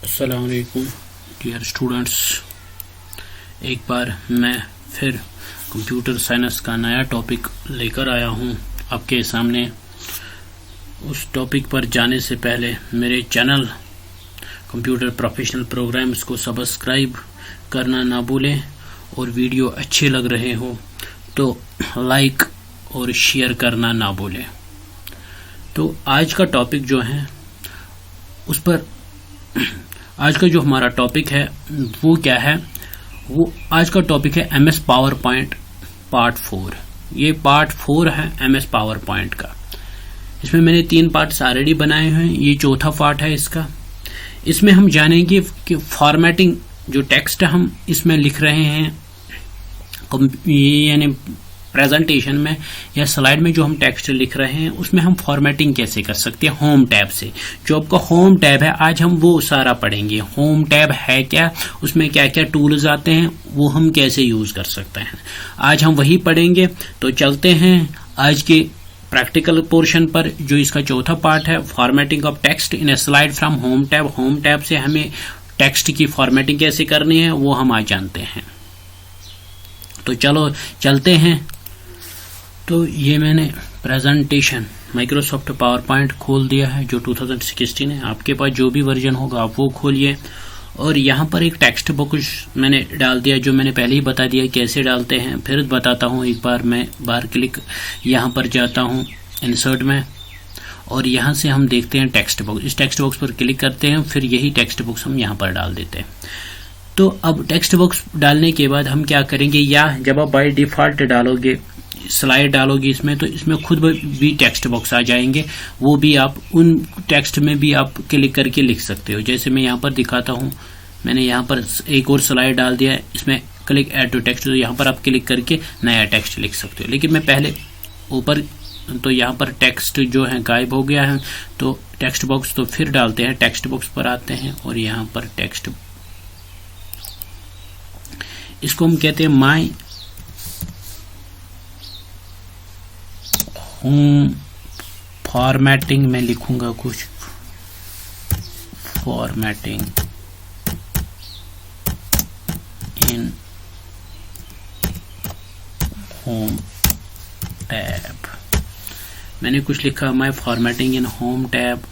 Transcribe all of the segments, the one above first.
अस्सलाम वालेकुम dear students. एक बार मैं फिर कंप्यूटर साइंस का नया टॉपिक लेकर आया हूं आपके सामने। उस टॉपिक पर जाने से पहले मेरे चैनल कंप्यूटर प्रोफेशनल प्रोग्राम्स को सब्सक्राइब करना ना भूलें और वीडियो अच्छे लग रहे हो तो लाइक और शेयर करना ना भूलें। तो आज का टॉपिक जो है उस पर आज का जो हमारा टॉपिक है वो क्या है, वो आज का टॉपिक है MS पावर पॉइंट पार्ट 4। ये पार्ट 4 है MS पावर पॉइंट का। इसमें मैंने 3 पार्ट्स ऑलरेडी बनाए हैं, ये चौथा पार्ट है इसका। इसमें हम जानेंगे कि फॉर्मेटिंग जो टेक्स्ट हम इसमें लिख रहे हैं यानी प्रेजेंटेशन में या स्लाइड में जो हम टेक्स्ट लिख रहे हैं उसमें हम फॉर्मेटिंग कैसे कर सकते हैं होम टैब से। जो आपका होम टैब है आज हम वो सारा पढ़ेंगे। होम टैब है क्या, उसमें क्या क्या टूल्स आते हैं, वो हम कैसे यूज कर सकते हैं, आज हम वही पढ़ेंगे। तो चलते हैं आज के प्रैक्टिकल पोर्शन पर, जो इसका चौथा पार्ट है, formatting of text in A slide from home tab. Home tab से हमें टेक्स्ट की फॉर्मेटिंग कैसे करनी है वो हम आज जानते हैं। तो चलो चलते हैं। तो ये मैंने प्रेजेंटेशन माइक्रोसॉफ्ट पावर पॉइंट खोल दिया है जो 2016 है। आपके पास जो भी वर्जन होगा आप वो खोलिए और यहाँ पर एक टेक्स्ट बॉक्स मैंने डाल दिया, जो मैंने पहले ही बता दिया कैसे डालते हैं। फिर बताता हूँ एक बार। मैं बाहर क्लिक यहाँ पर जाता हूँ इंसर्ट में और यहाँ से हम देखते हैं टेक्स्ट बॉक्स। इस टेक्स्ट बॉक्स पर क्लिक करते हैं, फिर यही टेक्स्ट बॉक्स हम यहाँ पर डाल देते हैं। तो अब टेक्स्ट बॉक्स डालने के बाद हम क्या करेंगे, या जब आप बाय डिफॉल्ट डालोगे स्लाइड डालोगे इसमें तो इसमें खुद भी टेक्स्ट बॉक्स आ जाएंगे, वो भी आप उन टेक्स्ट में भी आप क्लिक करके लिख सकते हो। जैसे मैं यहाँ पर दिखाता हूँ, मैंने यहाँ पर एक और स्लाइड डाल दिया है, इसमें क्लिक ऐड टू टेक्स्ट, तो यहाँ पर आप क्लिक करके नया टेक्स्ट लिख सकते हो। लेकिन मैं पहले ऊपर, तो यहाँ पर टेक्स्ट जो है गायब हो गया है, तो टेक्स्ट बॉक्स तो फिर डालते हैं। टेक्स्ट बॉक्स पर आते हैं और यहाँ पर टेक्स्ट, इसको हम कहते हैं माई होम फॉर्मेटिंग। मैं लिखूंगा कुछ फॉर्मेटिंग इन होम टैब। मैंने कुछ लिखा my formatting in home tab.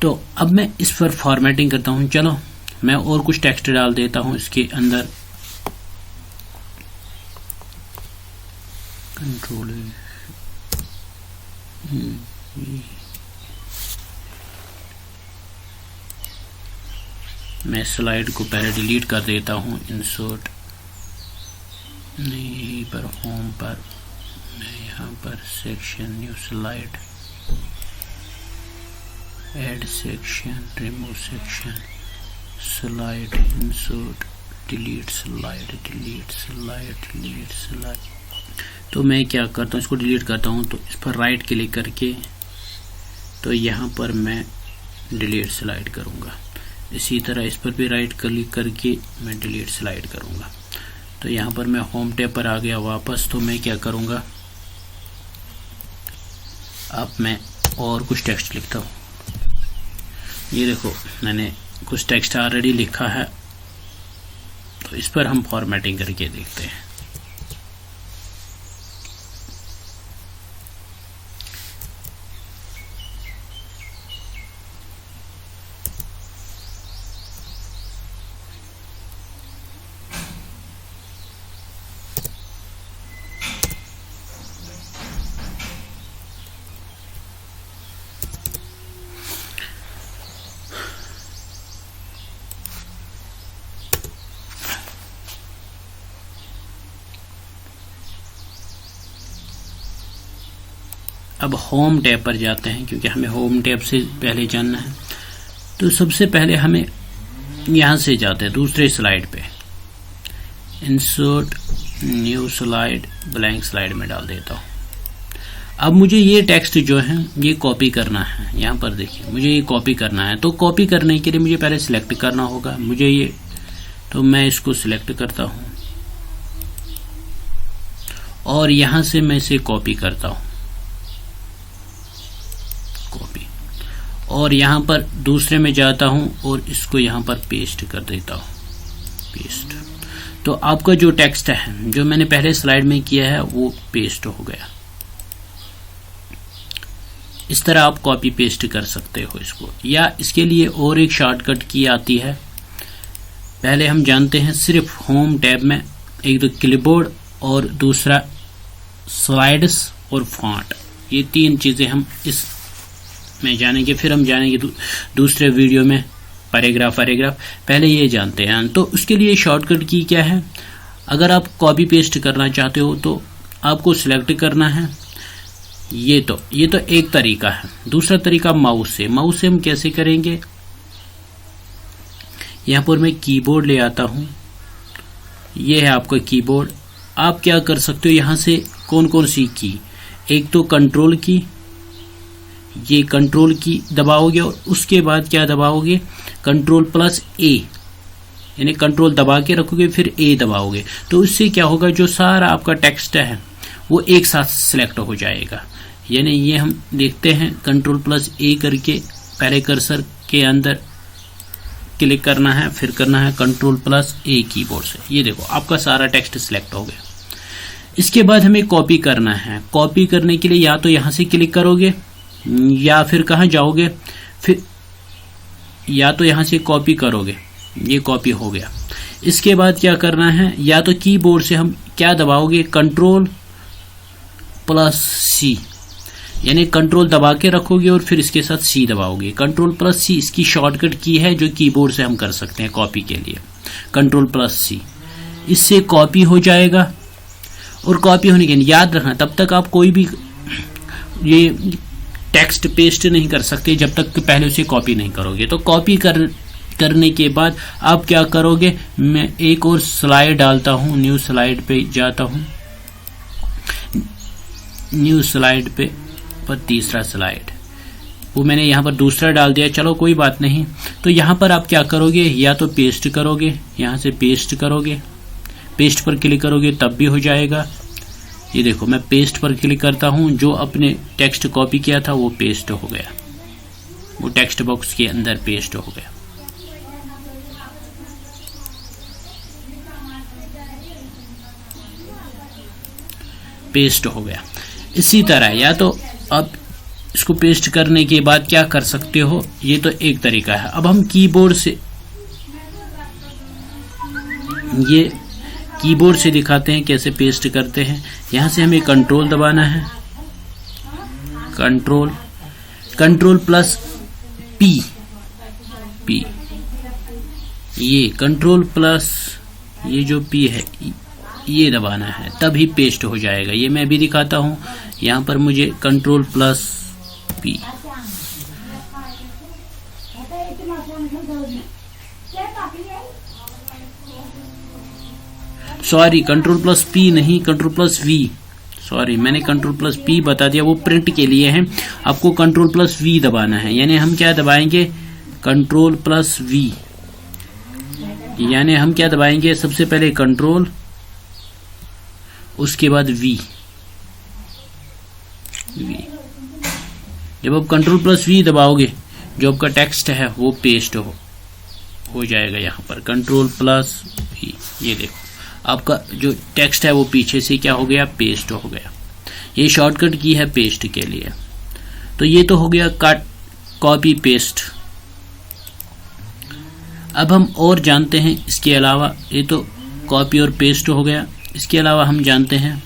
तो अब मैं इस पर फॉर्मेटिंग करता हूं। चलो मैं और कुछ टेक्स्ट डाल देता हूं इसके अंदर। कंट्रोल मैं स्लाइड को पहले डिलीट कर देता हूं। इंसर्ट नहीं, यहीं पर होम पर मैं यहाँ पर section new slide, add section, remove section, slide, insert, delete slide, delete slide, delete slide. तो मैं क्या करता हूँ, इसको डिलीट करता हूँ तो इस पर राइट क्लिक करके तो यहाँ पर मैं डिलीट स्लाइड करूँगा। इसी तरह इस पर भी राइट क्लिक करके मैं डिलीट स्लाइड करूँगा। तो यहाँ पर मैं होम टैब पर आ गया वापस। तो मैं क्या करूँगा, अब मैं और कुछ टेक्स्ट लिखता हूँ। ये देखो मैंने कुछ टेक्स्ट ऑलरेडी लिखा है, तो इस पर हम फॉर्मेटिंग करके देखते हैं। अब होम टैब पर जाते हैं क्योंकि हमें होम टैब से पहले जानना है। तो सबसे पहले हमें यहाँ से जाते हैं दूसरे स्लाइड पे, insert new slide, blank slide में डाल देता हूँ। अब मुझे ये टेक्स्ट जो है ये कॉपी करना है। यहाँ पर देखिए मुझे ये कॉपी करना है। तो कॉपी करने के लिए मुझे पहले सिलेक्ट करना होगा मुझे ये, तो मैं इसको सिलेक्ट करता हूँ और यहां से मैं इसे कॉपी करता हूं, कॉपी, और यहाँ पर दूसरे में जाता हूँ और इसको यहाँ पर पेस्ट कर देता हूँ, पेस्ट। तो आपका जो टेक्स्ट है जो मैंने पहले स्लाइड में किया है वो पेस्ट हो गया। इस तरह आप कॉपी पेस्ट कर सकते हो इसको, या इसके लिए और एक शॉर्टकट की आती है। पहले हम जानते हैं सिर्फ होम टैब में एक तो क्लिपबोर्ड और दूसरा स्लाइड्स और फॉन्ट, ये 3 चीजें हम इस में जानेंगे। फिर हम जानेंगे दूसरे वीडियो में पैराग्राफ। पहले ये जानते हैं। तो उसके लिए शॉर्टकट की क्या है, अगर आप कॉपी पेस्ट करना चाहते हो तो आपको सिलेक्ट करना है। ये तो एक तरीका है। दूसरा तरीका माउस से हम कैसे करेंगे, यहाँ पर मैं कीबोर्ड ले आता हूँ, ये है आपका कीबोर्ड। आप क्या कर सकते हो, यहाँ से कौन कौन सी की, एक तो कंट्रोल की, ये कंट्रोल की दबाओगे और उसके बाद क्या दबाओगे, कंट्रोल प्लस ए, यानी कंट्रोल दबा के रखोगे फिर ए दबाओगे। तो इससे क्या होगा, जो सारा आपका टेक्स्ट है वो एक साथ सिलेक्ट हो जाएगा। यानी ये हम देखते हैं, कंट्रोल प्लस ए करके पहले कर्सर के अंदर क्लिक करना है, फिर करना है कंट्रोल प्लस ए कीबोर्ड से। ये देखो आपका सारा टेक्स्ट सिलेक्ट हो गया। इसके बाद हमें कॉपी करना है। कॉपी करने के लिए या तो यहां से क्लिक करोगे या फिर कहां जाओगे, फिर या तो यहां से कॉपी करोगे, ये कॉपी हो गया। इसके बाद क्या करना है, या तो कीबोर्ड से हम क्या दबाओगे, कंट्रोल प्लस सी, यानी कंट्रोल दबा के रखोगे और फिर इसके साथ सी दबाओगे। कंट्रोल प्लस सी इसकी शॉर्टकट की है जो कीबोर्ड से हम कर सकते हैं कॉपी के लिए, कंट्रोल प्लस सी। इससे कॉपी हो जाएगा। और कॉपी होने के लिए याद रखना, तब तक आप कोई भी ये टेक्स्ट पेस्ट नहीं कर सकते जब तक कि पहले उसे कॉपी नहीं करोगे। तो कॉपी करने के बाद आप क्या करोगे, मैं एक और स्लाइड डालता हूं, न्यू स्लाइड पे जाता हूं, न्यू स्लाइड पे पर तीसरा स्लाइड, वो मैंने यहाँ पर दूसरा डाल दिया, चलो कोई बात नहीं। तो यहाँ पर आप क्या करोगे, या तो पेस्ट करोगे, यहाँ से पेस्ट करोगे, पेस्ट पर क्लिक करोगे तब भी हो जाएगा। ये देखो मैं पेस्ट पर क्लिक करता हूँ, जो अपने टेक्स्ट कॉपी किया था वो पेस्ट हो गया, वो टेक्स्ट बॉक्स के अंदर पेस्ट हो गया। पेस्ट हो गया। इसी तरह या तो आप इसको पेस्ट करने के बाद क्या कर सकते हो, ये तो एक तरीका है। अब हम कीबोर्ड से, ये कीबोर्ड से दिखाते हैं कैसे पेस्ट करते हैं। यहां से हमें कंट्रोल दबाना है, कंट्रोल प्लस पी, ये कंट्रोल प्लस ये जो पी है ये दबाना है, तभी पेस्ट हो जाएगा। ये मैं भी दिखाता हूं, यहां पर मुझे control plus P, sorry control plus P नहीं, कंट्रोल प्लस वी, सॉरी मैंने कंट्रोल प्लस पी बता दिया, वो प्रिंट के लिए है। आपको कंट्रोल प्लस वी दबाना है, यानी हम क्या दबाएंगे, कंट्रोल प्लस वी, यानी हम क्या दबाएंगे, सबसे पहले कंट्रोल, उसके बाद वी। जब आप कंट्रोल प्लस वी दबाओगे, जो आपका टेक्स्ट है वो पेस्ट हो जाएगा। यहाँ पर कंट्रोल प्लस वी, ये देखो आपका जो टेक्स्ट है वो पीछे से क्या हो गया, पेस्ट हो गया। ये शॉर्टकट की है पेस्ट के लिए। तो ये तो हो गया कट, कॉपी, पेस्ट। अब हम और जानते हैं इसके अलावा, ये तो कॉपी और पेस्ट हो गया। इसके अलावा हम जानते हैं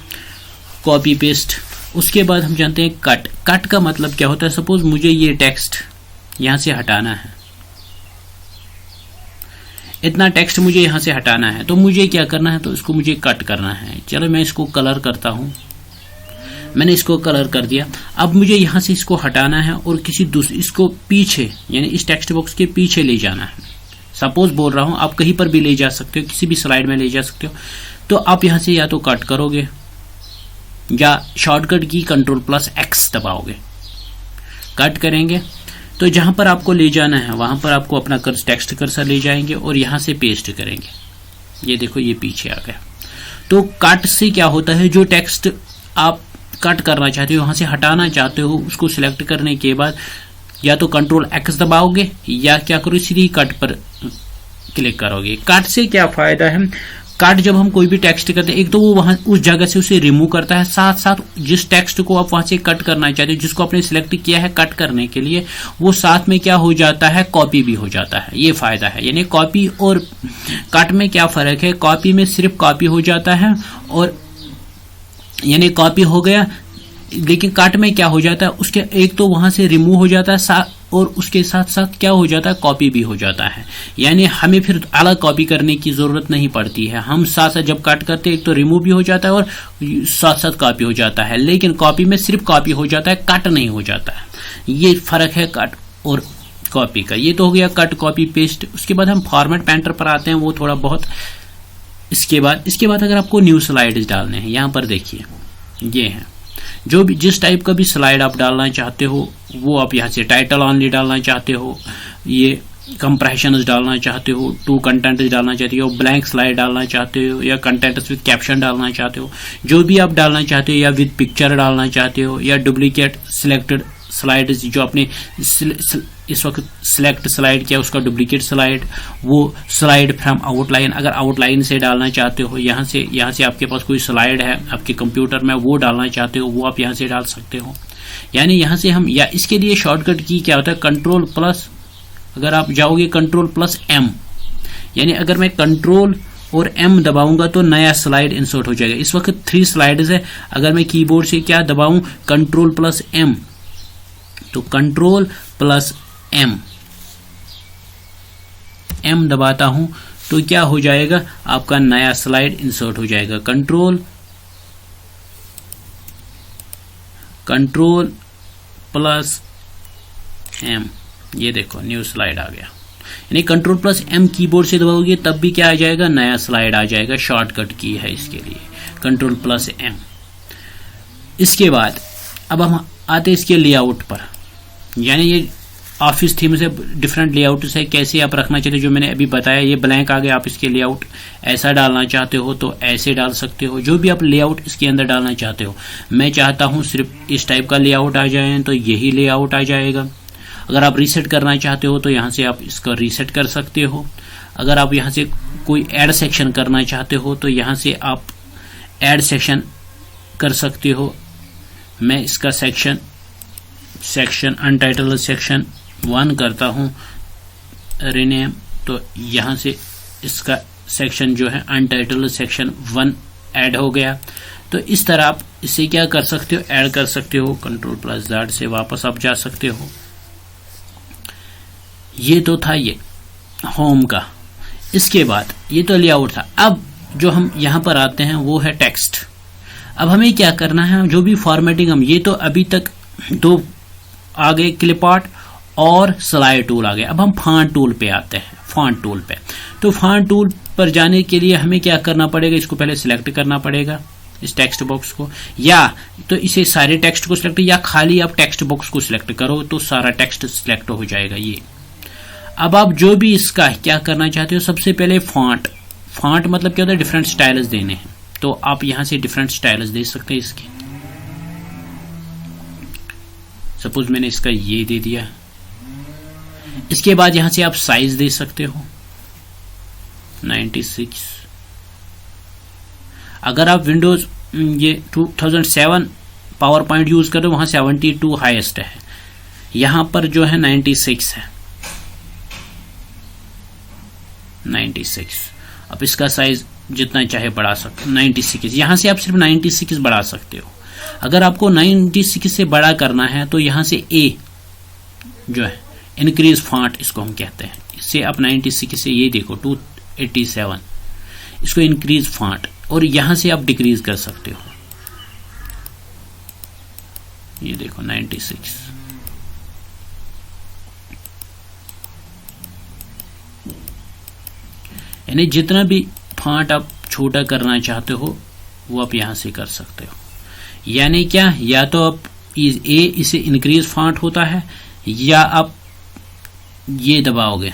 कॉपी पेस्ट, उसके बाद हम जानते हैं कट। कट का मतलब क्या होता है, सपोज मुझे ये टेक्स्ट यहां से हटाना है, इतना टेक्स्ट मुझे यहां से हटाना है, तो मुझे क्या करना है, तो इसको मुझे कट करना है। चलो मैं इसको कलर करता हूं, मैंने इसको कलर कर दिया। अब मुझे यहां से इसको हटाना है और किसी दूसरे, इसको पीछे यानी इस टेक्स्ट बॉक्स के पीछे ले जाना है। सपोज बोल रहा हूं, आप कहीं पर भी ले जा सकते हो, किसी भी स्लाइड में ले जा सकते हो। तो आप यहां से या तो कट करोगे या शॉर्टकट की कंट्रोल प्लस एक्स दबाओगे, कट करेंगे। तो जहां पर आपको ले जाना है वहां पर आपको अपना टेक्स्ट कर्सर ले जाएंगे और यहां से पेस्ट करेंगे। ये देखो ये पीछे आ गया। तो कट से क्या होता है, जो टेक्स्ट आप कट करना चाहते हो, वहां से हटाना चाहते हो, उसको सिलेक्ट करने के बाद या तो कंट्रोल एक्स दबाओगे या क्या करो सीधी कट पर क्लिक करोगे। कट से क्या फायदा है, कट जब हम कोई भी टेक्स्ट करते हैं, एक तो वो वहां उस जगह से उसे रिमूव करता है, साथ साथ जिस टेक्स्ट को आप वहां से कट करना चाहते हो, जिसको आपने सिलेक्ट किया है कट करने के लिए, वो साथ में क्या हो जाता है, कॉपी भी हो जाता है। ये फायदा है। यानी कॉपी और कट में क्या फर्क है, कॉपी में सिर्फ कॉपी हो जाता है और यानी कॉपी हो गया, लेकिन कट में क्या हो जाता है, उसके एक तो वहां से रिमूव हो जाता है और उसके साथ साथ क्या हो जाता है, कॉपी भी हो जाता है। यानी हमें फिर अलग कॉपी करने की जरूरत नहीं पड़ती है। हम साथ साथ जब कट करते हैं, एक तो रिमूव भी हो जाता है और साथ साथ कॉपी हो जाता है। लेकिन कॉपी में सिर्फ कॉपी हो जाता है, कट नहीं हो जाता है। ये फर्क है कट और कॉपी का। ये तो हो गया कट कॉपी पेस्ट। उसके बाद हम फॉर्मेट पेंटर पर आते हैं, वो थोड़ा बहुत इसके बाद अगर आपको न्यू स्लाइड्स डालने हैं, यहां पर देखिए ये है, जो भी जिस टाइप का भी स्लाइड आप डालना चाहते हो वो आप यहाँ से टाइटल ऑनली डालना चाहते हो, ये कंप्रेशंस डालना चाहते हो, टू कंटेंट्स डालना चाहते हो, ब्लैंक स्लाइड डालना चाहते हो, या कंटेंट्स विद कैप्शन डालना चाहते हो, जो भी आप डालना चाहते हो, या विद पिक्चर डालना चाहते हो, या डुप्लीकेट सिलेक्टेड स्लाइड जो आपने इस वक्त सिलेक्ट स्लाइड किया उसका डुप्लीकेट स्लाइड, वो स्लाइड फ्रॉम आउटलाइन अगर आउटलाइन से डालना चाहते हो, यहाँ से आपके पास कोई स्लाइड है आपके कंप्यूटर में वो डालना चाहते हो, वो आप यहाँ से डाल सकते हो। यानी यहाँ से हम, या इसके लिए शॉर्टकट की क्या होता है, कंट्रोल प्लस, अगर आप जाओगे कंट्रोल प्लस एम, यानी अगर मैं कंट्रोल और एम दबाऊंगा तो नया स्लाइड इंसर्ट हो जाएगा। इस वक्त 3 स्लाइड्स है, अगर मैं कीबोर्ड से क्या दबाऊं, कंट्रोल प्लस एम, तो कंट्रोल प्लस एम दबाता हूं तो क्या हो जाएगा, आपका नया स्लाइड इंसर्ट हो जाएगा। कंट्रोल प्लस एम, ये देखो न्यू स्लाइड आ गया। यानी कंट्रोल प्लस एम कीबोर्ड से दबाओगे तब भी क्या आ जाएगा, नया स्लाइड आ जाएगा। शॉर्टकट की है इसके लिए कंट्रोल प्लस एम। इसके बाद अब हम आते इसके लेआउट पर, यानी ये ऑफिस थीम से डिफरेंट लेआउट से कैसे आप रखना चाहते हो, जो मैंने अभी बताया। ये ब्लैंक आ गया, आप इसके लेआउट ऐसा डालना चाहते हो तो ऐसे डाल सकते हो, जो भी आप लेआउट इसके अंदर डालना चाहते हो। मैं चाहता हूं सिर्फ इस टाइप का लेआउट आ जाए तो यही लेआउट आ जाएगा। अगर आप रीसेट करना चाहते हो तो यहाँ से आप इसका रीसेट कर सकते हो। अगर आप यहाँ से कोई ऐड सेक्शन करना चाहते हो तो यहाँ से आप ऐड सेक्शन कर सकते हो। मैं इसका सेक्शन अनटाइटल्ड सेक्शन 1 करता हूं, रीनेम, तो यहां से इसका सेक्शन जो है अनटाइटल्ड सेक्शन 1 ऐड हो गया। तो इस तरह आप इसे क्या कर सकते हो, ऐड कर सकते हो। कंट्रोल प्लस Z से वापस आप जा सकते हो। ये तो था ये होम का। इसके बाद ये तो लेआउट था। अब जो हम यहां पर आते हैं वो है टेक्स्ट। अब हमें क्या करना है, जो भी फॉर्मेटिंग हम, ये तो अभी तक 2 आ गए, क्लिप आर्ट और स्लाइड टूल आ गए। अब हम फॉन्ट टूल पे आते हैं। फॉन्ट टूल पे, तो फॉन्ट टूल पर जाने के लिए हमें क्या करना पड़ेगा, इसको पहले सिलेक्ट करना पड़ेगा, इस टेक्स्ट बॉक्स को, या तो इसे सारे टेक्स्ट को सिलेक्ट, या खाली आप टेक्स्ट बॉक्स को सिलेक्ट करो तो सारा टेक्स्ट सिलेक्ट हो जाएगा। ये अब आप जो भी इसका क्या करना चाहते हो, सबसे पहले फॉन्ट मतलब क्या होता है, डिफरेंट स्टाइल्स देने हैं। तो आप यहां से डिफरेंट स्टाइल्स दे सकते हैं इसके। सपोज मैंने इसका ये दे दिया। इसके बाद यहां से आप साइज दे सकते हो 96। अगर आप विंडोज ये 2007 पावर पॉइंट यूज कर रहे हो, वहां 72 हाईएस्ट है, यहां पर जो है 96 है, 96। अब इसका साइज जितना चाहे बढ़ा सकते हो, 96। यहां से आप सिर्फ 96 बढ़ा सकते हो। अगर आपको 96 से बड़ा करना है तो यहां से ए जो है इंक्रीज फॉन्ट, इसको हम कहते हैं। इससे आप 96 से, ये देखो 287, इसको इंक्रीज फॉन्ट, और यहां से आप डिक्रीज कर सकते हो। ये देखो 96। यानी जितना भी फॉन्ट आप छोटा करना चाहते हो वो आप यहां से कर सकते हो। यानी क्या, या तो आप इसे इंक्रीज फॉन्ट होता है, या आप ये दबाओगे,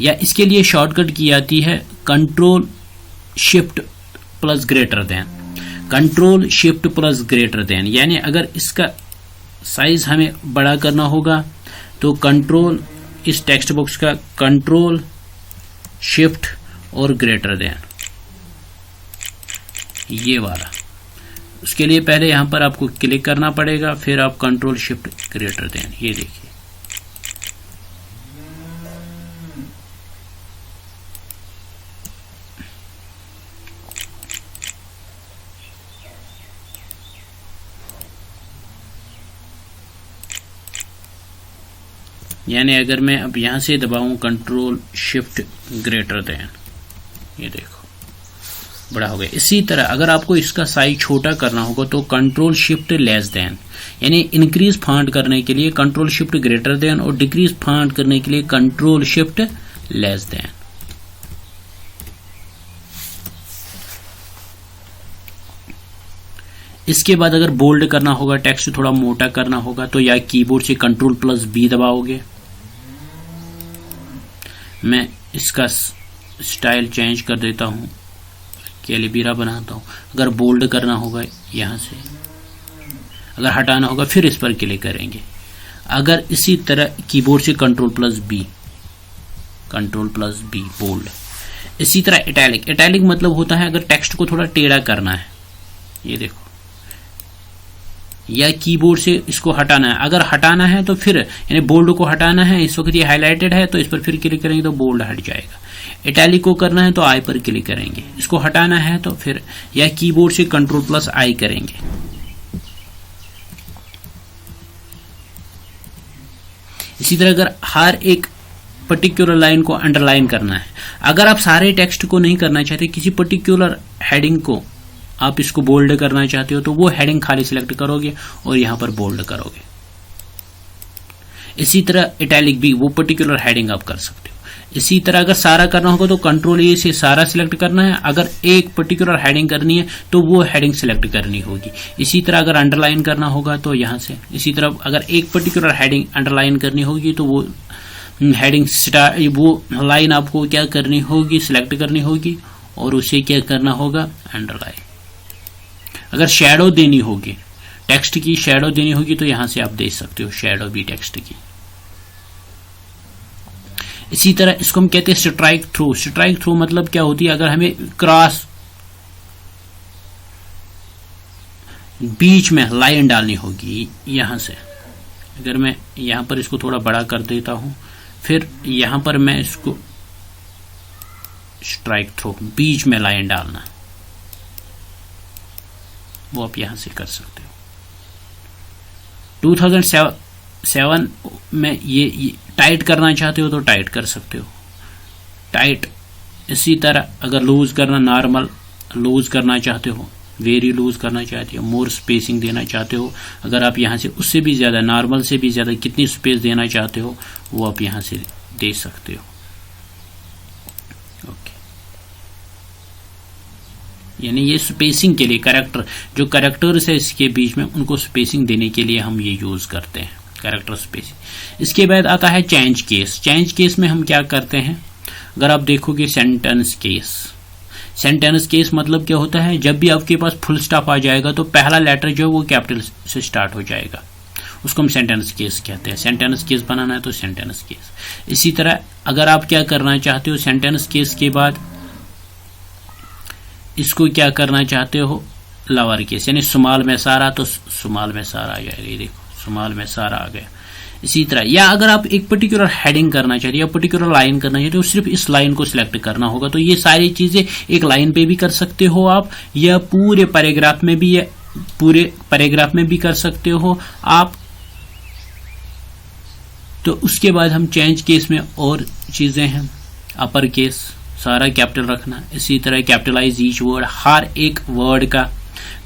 या इसके लिए शॉर्टकट की आती है control shift plus greater than. Control shift plus greater than, यानी अगर इसका साइज हमें बड़ा करना होगा तो कंट्रोल, इस टेक्स्ट बॉक्स का कंट्रोल शिफ्ट और ग्रेटर देन, ये वाला। उसके लिए पहले यहां पर आपको क्लिक करना पड़ेगा, फिर आप कंट्रोल शिफ्ट ग्रेटर देन, ये देखिए। यानी अगर मैं अब यहां से दबाऊं कंट्रोल शिफ्ट ग्रेटर देन, ये देखो बड़ा हो गया। इसी तरह अगर आपको इसका साइज छोटा करना होगा तो कंट्रोल शिफ्ट लेस देन, यानी इंक्रीज फॉन्ट करने के लिए कंट्रोल शिफ्ट ग्रेटर देन और डिक्रीज फॉन्ट करने के लिए कंट्रोल शिफ्ट लेस देन। इसके बाद अगर बोल्ड करना होगा, टेक्स्ट थोड़ा मोटा करना होगा, तो या कीबोर्ड से कंट्रोल प्लस बी दबाओगे। मैं इसका स्टाइल चेंज कर देता हूं, कैलिबरा बनाता हूं। अगर बोल्ड करना होगा यहां से, अगर हटाना होगा फिर इस पर क्लिक करेंगे। अगर इसी तरह कीबोर्ड से कंट्रोल प्लस बी बोल्ड। इसी तरह इटैलिक, इटैलिक मतलब होता है अगर टेक्स्ट को थोड़ा टेढ़ा करना है, ये देखो, या कीबोर्ड से इसको हटाना है। अगर हटाना है तो फिर यानी बोल्ड को हटाना है, इस वक्त ये हाईलाइटेड है तो इस पर फिर क्लिक करेंगे तो बोल्ड हट जाएगा। इटैलिक को करना है तो आई पर क्लिक करेंगे, इसको हटाना है तो फिर या कीबोर्ड से कंट्रोल प्लस आई करेंगे। इसी तरह अगर हर एक पर्टिकुलर लाइन को अंडरलाइन करना है, अगर आप सारे टेक्स्ट को नहीं करना चाहते, किसी पर्टिकुलर हेडिंग को आप इसको बोल्ड करना चाहते हो तो वो हेडिंग खाली सिलेक्ट करोगे और यहां पर बोल्ड करोगे। इसी तरह इटैलिक भी वो पर्टिकुलर हेडिंग आप कर सकते हो। इसी तरह अगर सारा करना होगा तो कंट्रोल ए से सारा सिलेक्ट करना है, अगर एक पर्टिकुलर हेडिंग करनी है तो वो हेडिंग सिलेक्ट करनी होगी। इसी तरह अगर अंडरलाइन करना होगा तो यहां से, इसी तरह अगर एक पर्टिकुलर हेडिंग अंडरलाइन करनी होगी तो वो हेडिंग वो लाइन आपको क्या करनी होगी, सिलेक्ट करनी होगी और उसे क्या करना होगा, अंडरलाइन। अगर शैडो देनी होगी, टेक्स्ट की शैडो देनी होगी तो यहां से आप दे सकते हो शैडो भी टेक्स्ट की। इसी तरह इसको हम कहते हैं स्ट्राइक थ्रू। स्ट्राइक थ्रू मतलब क्या होती है, अगर हमें क्रॉस बीच में लाइन डालनी होगी यहां से, अगर मैं यहां पर इसको थोड़ा बड़ा कर देता हूं, फिर यहां पर मैं इसको स्ट्राइक थ्रू बीच में लाइन डालना, वो आप यहां से कर सकते हो। 2007 में ये टाइट करना चाहते हो तो टाइट कर सकते हो, टाइट। इसी तरह अगर लूज करना, नॉर्मल लूज करना चाहते हो, वेरी लूज करना चाहते हो, मोर स्पेसिंग देना चाहते हो, अगर आप यहां से उससे भी ज्यादा, नॉर्मल से भी ज्यादा कितनी स्पेस देना चाहते हो वो आप यहां से दे सकते हो। ओके, यानी ये स्पेसिंग के लिए कैरेक्टर, जो कैरेक्टर्स है इसके बीच में, उनको स्पेसिंग देने के लिए हम ये यूज करते हैं, कैरेक्टर स्पेसिंग। इसके बाद आता है चेंज केस। चेंज केस में हम क्या करते हैं, अगर आप देखोगे सेंटेंस केस, सेंटेंस केस मतलब क्या होता है, जब भी आपके पास फुल स्टॉप आ जाएगा तो पहला लेटर जो है वो कैपिटल से स्टार्ट हो जाएगा, उसको हम सेंटेंस केस कहते हैं। सेंटेंस केस बनाना है तो सेंटेंस केस। इसी तरह अगर आप क्या करना चाहते हो, सेंटेंस केस के बाद इसको क्या करना चाहते हो, लोअर केस, यानी स्मॉल में सारा, तो स्मॉल में सारा आ जाएगा, ये देखो स्मॉल में सारा आ गया। इसी तरह, या अगर आप एक पर्टिकुलर हेडिंग करना चाहते हो या पर्टिकुलर लाइन करना चाहते हो, सिर्फ इस लाइन को सिलेक्ट करना होगा, तो ये सारी चीजें एक लाइन पे भी कर सकते हो आप, या पूरे पैराग्राफ में भी, कर सकते हो आप। तो उसके बाद हम चेंज केस में और चीजें हैं, अपर केस सारा कैपिटल रखना। इसी तरह कैपिटलाइज ईच वर्ड, हर एक वर्ड का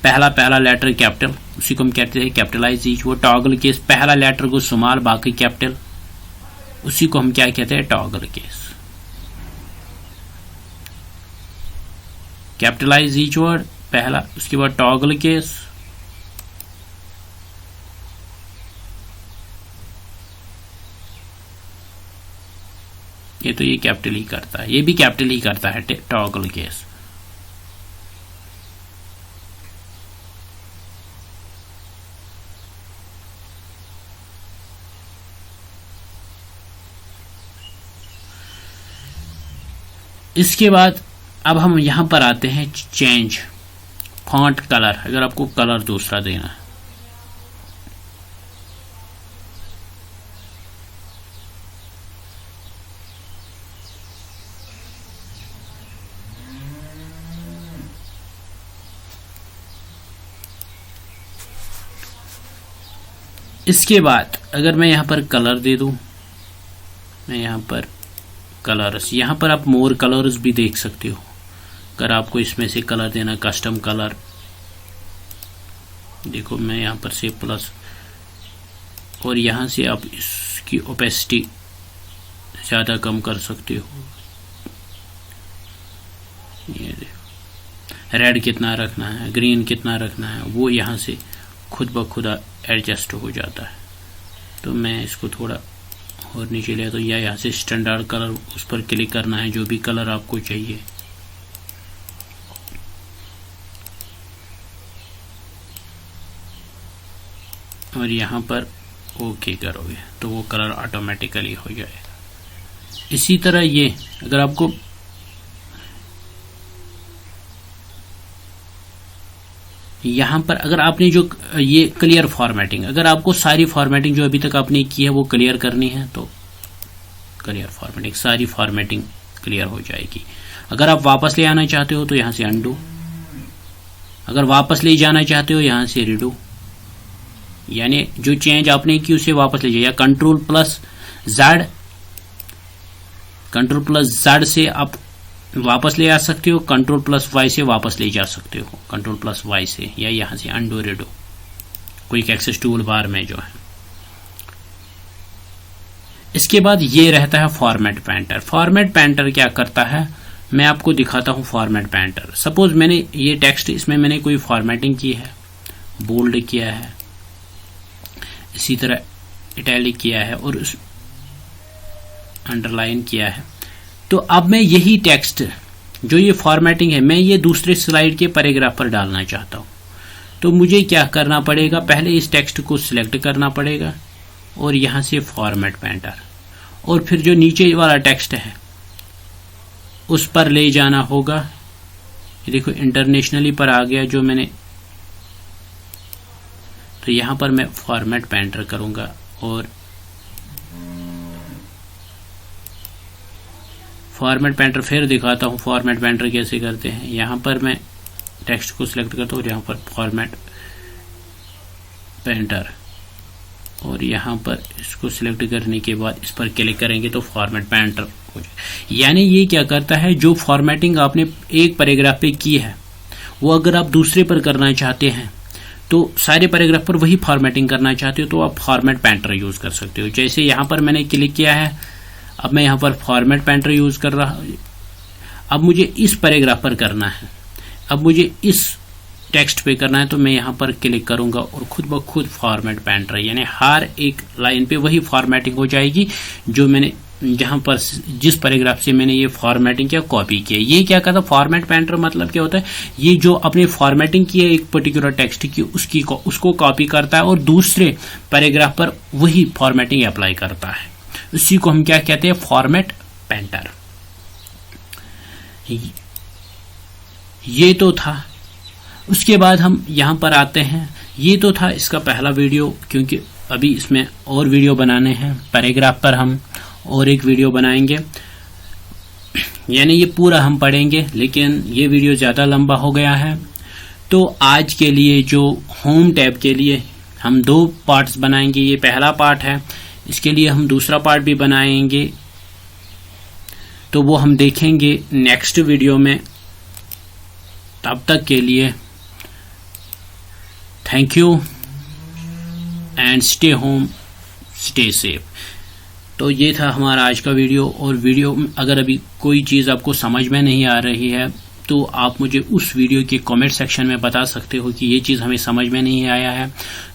पहला लेटर कैपिटल, उसी को हम कहते हैं capitalise each word. Toggle case, पहला लेटर को स्मॉल बाकी कैपिटल, उसी को हम क्या कहते हैं, toggle case. Capitalise each word पहला, उसके बाद टॉगल केस, ये तो ये कैपिटल ही करता है, ये भी कैपिटल ही करता है, टॉगल केस। इसके बाद अब हम यहां पर आते हैं चेंज फॉन्ट कलर, अगर आपको कलर दूसरा देना है। इसके बाद अगर मैं यहां पर कलर दे दूं, मैं यहां पर कलर्स, यहां पर आप मोर कलर्स भी देख सकते हो। अगर आपको इसमें से कलर देना, कस्टम कलर, देखो मैं यहां पर से प्लस, और यहां से आप इसकी ओपेसिटी ज्यादा कम कर सकते हो। ये देखो रेड कितना रखना है, ग्रीन कितना रखना है, वो यहां से खुद ब खुद एडजस्ट हो जाता है। तो मैं इसको थोड़ा और नीचे ले, तो या यहाँ से स्टैंडर्ड कलर उस पर क्लिक करना है, जो भी कलर आपको चाहिए। और यहाँ पर ओके करोगे तो वो कलर ऑटोमेटिकली हो जाएगा। इसी तरह ये अगर आपको यहाँ पर अगर आपने जो ये क्लियर फॉर्मेटिंग, अगर आपको सारी फॉर्मेटिंग जो अभी तक आपने की है वो क्लियर करनी है तो क्लियर फॉर्मेटिंग, सारी फॉर्मेटिंग क्लियर हो जाएगी। अगर आप वापस ले आना चाहते हो तो यहाँ से अनडू, अगर वापस ले जाना चाहते हो यहाँ से रिडू, यानी जो चेंज आपने की उसे वापस ले जाइए। या कंट्रोल प्लस जेड से आप वापस ले आ सकते हो, कंट्रोल प्लस वाई से वापस ले जा सकते हो, कंट्रोल प्लस वाई से, या यहां से undo redo, quick access toolbar में जो है। इसके बाद ये रहता है फॉर्मेट पेंटर। फॉर्मेट पेंटर क्या करता है, मैं आपको दिखाता हूं। फॉर्मेट पेंटर, सपोज मैंने ये टेक्स्ट, इसमें मैंने कोई फॉर्मेटिंग की है, बोल्ड किया है, इसी तरह इटैलिक किया है और अंडरलाइन किया है। तो अब मैं यही टेक्स्ट जो ये फॉर्मेटिंग है, मैं ये दूसरे स्लाइड के पैराग्राफ पर डालना चाहता हूं। तो मुझे क्या करना पड़ेगा, पहले इस टेक्स्ट को सिलेक्ट करना पड़ेगा और यहां से फॉर्मेट पेंटर, और फिर जो नीचे वाला टेक्स्ट है उस पर ले जाना होगा। ये देखो इंटरनेशनली पर आ गया जो मैंने, तो यहां पर मैं फॉर्मेट पेंटर करूंगा और फॉर्मेट पेंटर फिर दिखाता हूं फॉर्मेट पेंटर कैसे करते हैं। यहां पर मैं टेक्स्ट को सिलेक्ट करता हूं और यहां पर फॉर्मेट पेंटर, और यहां पर इसको सिलेक्ट करने के बाद इस पर क्लिक करेंगे तो फॉर्मेट पेंटर हो जाए। यानी ये क्या करता है, जो फॉर्मेटिंग आपने एक पैराग्राफ पे की है वो अगर आप दूसरे पर करना चाहते हैं, तो सारे पैराग्राफ पर वही फॉर्मेटिंग करना चाहते हो तो आप फॉर्मेट पेंटर यूज कर सकते हो। जैसे यहां पर मैंने क्लिक किया है, अब मैं यहां पर फॉर्मेट पेंटर यूज कर रहा हूं। अब मुझे इस पैराग्राफ पर करना है, अब मुझे इस टेक्स्ट पे करना है, तो मैं यहां पर क्लिक करूंगा और खुद ब खुद फॉर्मेट पेंटर, यानी हर एक लाइन पे वही फॉर्मेटिंग हो जाएगी जो मैंने जहां पर जिस पैराग्राफ से मैंने ये फॉर्मेटिंग किया, कॉपी किया। ये क्या कहता है फॉर्मेट पेंटर, मतलब क्या होता है, ये जो अपने फॉर्मेटिंग की है एक पर्टिकुलर टेक्स्ट की, उसको कॉपी करता है और दूसरे पैराग्राफ पर वही फॉर्मेटिंग अप्लाई करता है। उसी को हम क्या कहते हैं, फॉर्मेट पेंटर। ये तो था। उसके बाद हम यहां पर आते हैं, ये तो था इसका पहला वीडियो, क्योंकि अभी इसमें और वीडियो बनाने हैं। पैराग्राफ पर हम और एक वीडियो बनाएंगे, यानी ये पूरा हम पढ़ेंगे, लेकिन ये वीडियो ज्यादा लंबा हो गया है। तो आज के लिए जो होम टैब के लिए हम 2 पार्ट्स बनाएंगे, ये पहला पार्ट है, इसके लिए हम दूसरा पार्ट भी बनाएंगे, तो वो हम देखेंगे नेक्स्ट वीडियो में। तब तक के लिए thank you and stay home, stay safe. तो ये था हमारा आज का वीडियो। और वीडियो अगर अभी कोई चीज़ आपको समझ में नहीं आ रही है तो आप मुझे उस वीडियो के कमेंट सेक्शन में बता सकते हो कि ये चीज़ हमें समझ में नहीं आया है,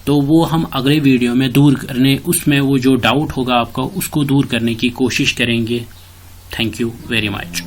तो वो हम अगले वीडियो में दूर करने, उसमें वो जो डाउट होगा आपका उसको दूर करने की कोशिश करेंगे। Thank you very much.